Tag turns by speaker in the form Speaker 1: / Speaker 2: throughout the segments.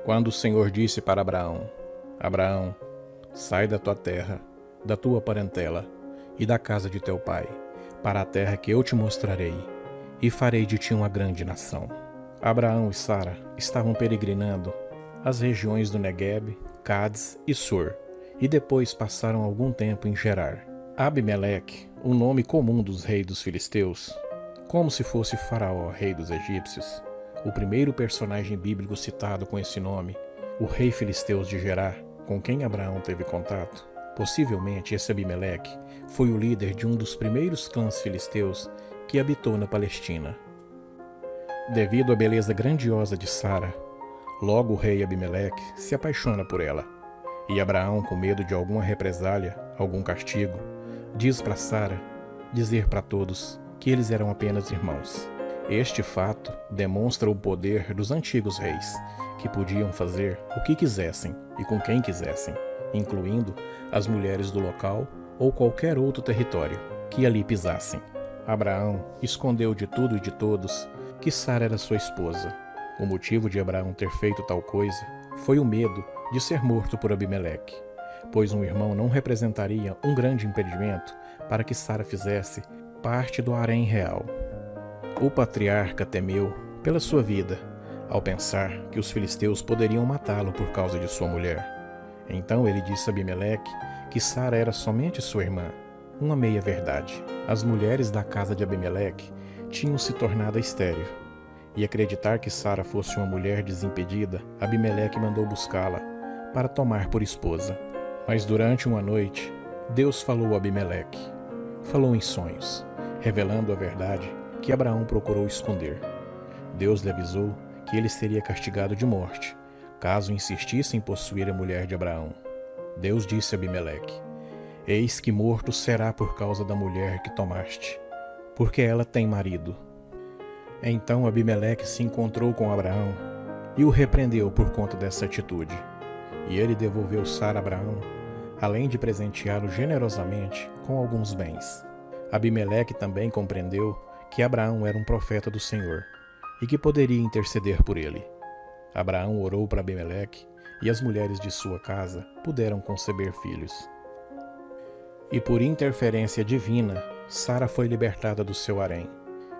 Speaker 1: Quando o Senhor disse para Abraão: Abraão, sai da tua terra, da tua parentela e da casa de teu pai, para a terra que eu te mostrarei, e farei de ti uma grande nação. Abraão e Sara estavam peregrinando as regiões do Neguebe, Cádiz e Sur, e depois passaram algum tempo em Gerar. Abimeleque, o nome comum dos reis dos filisteus, como se fosse Faraó, rei dos egípcios, o primeiro personagem bíblico citado com esse nome, o rei filisteu de Gerar, com quem Abraão teve contato. Possivelmente esse Abimeleque foi o líder de um dos primeiros clãs filisteus que habitou na Palestina. Devido à beleza grandiosa de Sara, logo o rei Abimeleque se apaixona por ela. E Abraão, com medo de alguma represália, algum castigo, diz para Sara dizer para todos que eles eram apenas irmãos. Este fato demonstra o poder dos antigos reis, que podiam fazer o que quisessem e com quem quisessem, incluindo as mulheres do local ou qualquer outro território que ali pisassem. Abraão escondeu de tudo e de todos que Sara era sua esposa. O motivo de Abraão ter feito tal coisa foi o medo de ser morto por Abimeleque, pois um irmão não representaria um grande impedimento para que Sara fizesse parte do harém real. O patriarca temeu pela sua vida, ao pensar que os filisteus poderiam matá-lo por causa de sua mulher. Então ele disse a Abimeleque que Sara era somente sua irmã, uma meia-verdade. As mulheres da casa de Abimeleque tinham se tornado estéril, e acreditar que Sara fosse uma mulher desimpedida, Abimeleque mandou buscá-la para tomar por esposa. Mas durante uma noite, Deus falou a Abimeleque. Falou em sonhos, revelando a verdade que Abraão procurou esconder. Deus lhe avisou que ele seria castigado de morte, caso insistisse em possuir a mulher de Abraão. Deus disse a Abimeleque: Eis que morto será por causa da mulher que tomaste, porque ela tem marido. Então Abimeleque se encontrou com Abraão e o repreendeu por conta dessa atitude. E ele devolveu Sara a Abraão, além de presenteá-lo generosamente com alguns bens. Abimeleque também compreendeu que Abraão era um profeta do Senhor e que poderia interceder por ele. Abraão orou para Abimeleque e as mulheres de sua casa puderam conceber filhos. E por interferência divina, Sara foi libertada do seu harém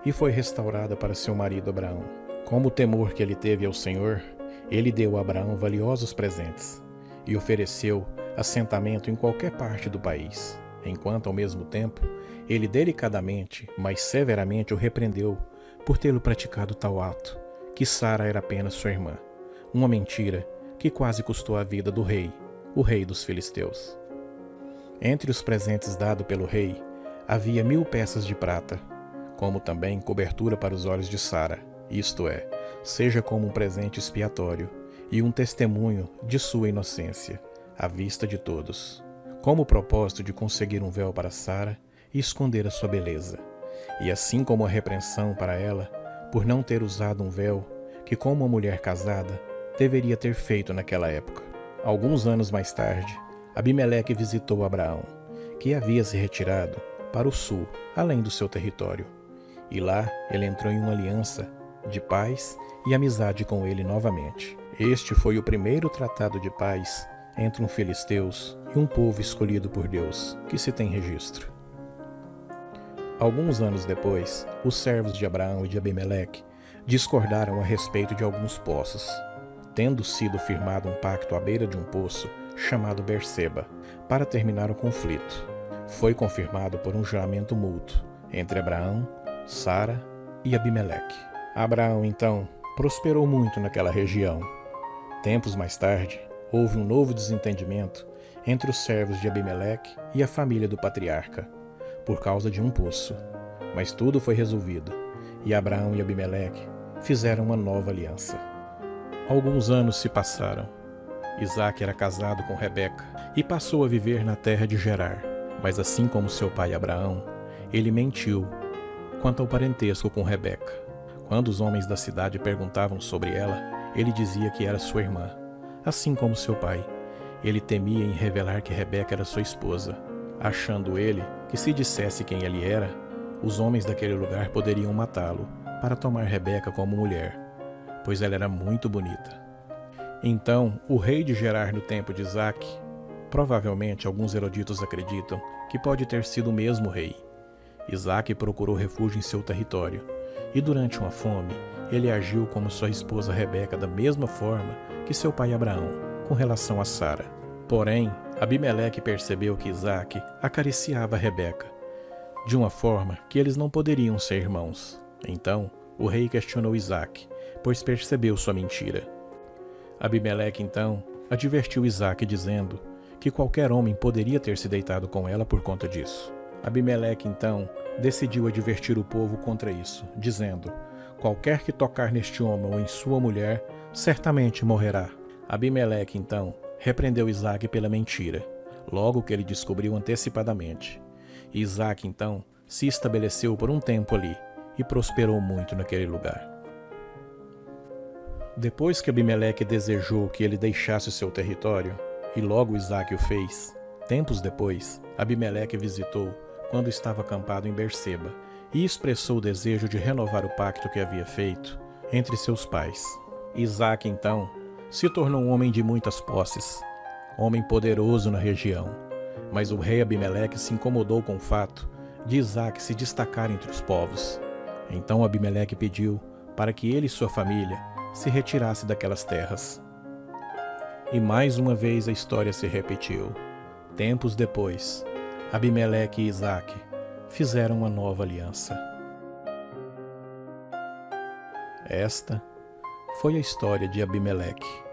Speaker 1: e foi restaurada para seu marido Abraão. Como o temor que ele teve ao Senhor, ele deu a Abraão valiosos presentes e ofereceu assentamento em qualquer parte do país, enquanto ao mesmo tempo ele delicadamente, mas severamente o repreendeu por tê-lo praticado tal ato, que Sara era apenas sua irmã, uma mentira que quase custou a vida do rei, o rei dos filisteus. Entre os presentes dados pelo rei, havia 1000 peças de prata, como também cobertura para os olhos de Sara, isto é, seja como um presente expiatório e um testemunho de sua inocência, à vista de todos, como o propósito de conseguir um véu para Sara e esconder a sua beleza, e assim como a repreensão para ela por não ter usado um véu que, como uma mulher casada, deveria ter feito naquela época. Alguns anos mais tarde, Abimeleque visitou Abraão, que havia se retirado para o sul, além do seu território, e lá ele entrou em uma aliança de paz e amizade com ele novamente. Este foi o primeiro tratado de paz entre um filisteus e um povo escolhido por Deus, que se tem registro. Alguns anos depois, os servos de Abraão e de Abimeleque discordaram a respeito de alguns poços, tendo sido firmado um pacto à beira de um poço chamado Berseba, para terminar o conflito. Foi confirmado por um juramento mútuo entre Abraão, Sara e Abimeleque. Abraão, então, prosperou muito naquela região. Tempos mais tarde, houve um novo desentendimento entre os servos de Abimeleque e a família do patriarca, por causa de um poço. Mas tudo foi resolvido, e Abraão e Abimeleque fizeram uma nova aliança. Alguns anos se passaram. Isaque era casado com Rebeca e passou a viver na terra de Gerar. Mas assim como seu pai Abraão, ele mentiu quanto ao parentesco com Rebeca. Quando os homens da cidade perguntavam sobre ela, ele dizia que era sua irmã. Assim como seu pai, ele temia em revelar que Rebeca era sua esposa, achando ele que se dissesse quem ele era, os homens daquele lugar poderiam matá-lo para tomar Rebeca como mulher, pois ela era muito bonita. Então, o rei de Gerar no tempo de Isaque, provavelmente alguns eruditos acreditam que pode ter sido o mesmo rei. Isaque procurou refúgio em seu território, e durante uma fome, ele agiu como sua esposa Rebeca da mesma forma que seu pai Abraão, com relação a Sara. Porém, Abimeleque percebeu que Isaque acariciava Rebeca, de uma forma que eles não poderiam ser irmãos. Então, o rei questionou Isaque, pois percebeu sua mentira. Abimeleque, então, advertiu Isaque, dizendo que qualquer homem poderia ter se deitado com ela por conta disso. Abimeleque, então, decidiu advertir o povo contra isso, dizendo: qualquer que tocar neste homem ou em sua mulher, certamente morrerá. Abimeleque, então, repreendeu Isaque pela mentira, logo que ele descobriu antecipadamente. E Isaque, então, se estabeleceu por um tempo ali e prosperou muito naquele lugar. Depois que Abimeleque desejou que ele deixasse seu território, e logo Isaque o fez, tempos depois, Abimeleque visitou quando estava acampado em Berseba e expressou o desejo de renovar o pacto que havia feito entre seus pais. Isaque, então, se tornou um homem de muitas posses, homem poderoso na região, mas o rei Abimeleque se incomodou com o fato de Isaque se destacar entre os povos. Então Abimeleque pediu para que ele e sua família se retirasse daquelas terras. E mais uma vez a história se repetiu. Tempos depois, Abimeleque e Isaque fizeram uma nova aliança. Esta foi a história de Abimeleque.